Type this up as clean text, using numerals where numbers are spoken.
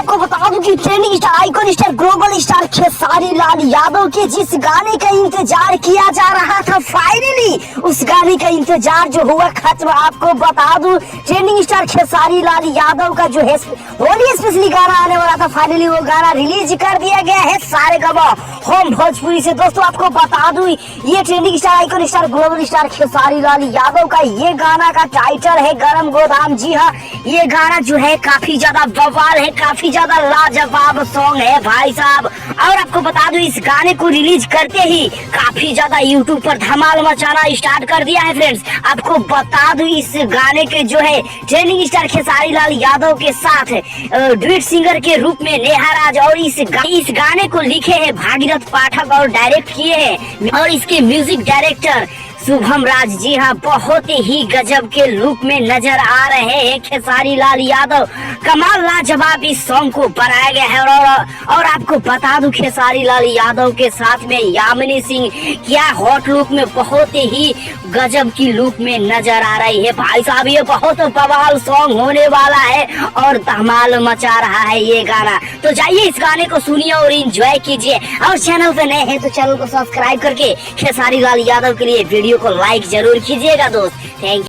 आपको बता दूं कि trending star, icon star, global star Khesari Lal Yadav के जिस गाने का इंतजार किया जा रहा था, फाइनली उस गाने का इंतजार जो हुआ खत्म। आपको बता दूं ट्रेंडिंग स्टार खेसारी लाल यादव का जो है होली स्पेशली गाना आने वाला था, फाइनली वो गाना रिलीज कर दिया गया है सारे गवा होम भोजपुरी से। दोस्तों आपको बता दूं ये trending star, icon star, global star Khesari Lal Yadav का ये गाना का टाइटल है गरम गोदाम। जी हाँ, ये गाना जो है काफी ज्यादा बवाल है, काफी ज्यादा लाजवाब सॉन्ग है भाई साहब। और आपको बता दूं इस गाने को रिलीज करते ही काफी ज्यादा यूट्यूब पर धमाल मचाना स्टार्ट कर दिया है फ्रेंड्स। आपको बता दूं इस गाने के जो है ट्रेंडिंग स्टार खेसारी लाल यादव के साथ ड्यूट सिंगर के रूप में नेहा राज, और इस गाने को लिखे हैं भागीरथ पाठक और डायरेक्ट किए हैं, और इसके म्यूजिक डायरेक्टर शुभम राज। जी हाँ, बहुत ही गजब के लुक में नजर आ रहे हैं खेसारी लाल यादव। कमाल लाजवाब इस सॉन्ग को बनाया गया है। और आपको बता दूं खेसारी लाल यादव के साथ में यामिनी सिंह क्या हॉट लुक में बहुत ही गजब की लुक में नजर आ रही है भाई साहब। ये बहुत बवाल सॉन्ग होने वाला है और धमाल मचा रहा है ये गाना। तो जाइए इस गाने को सुनिए और एंजॉय कीजिए। और चैनल पे नए हैं तो चैनल को सब्सक्राइब करके खेसारी लाल यादव के लिए वीडियो को लाइक जरूर कीजिएगा दोस्त। Thank you.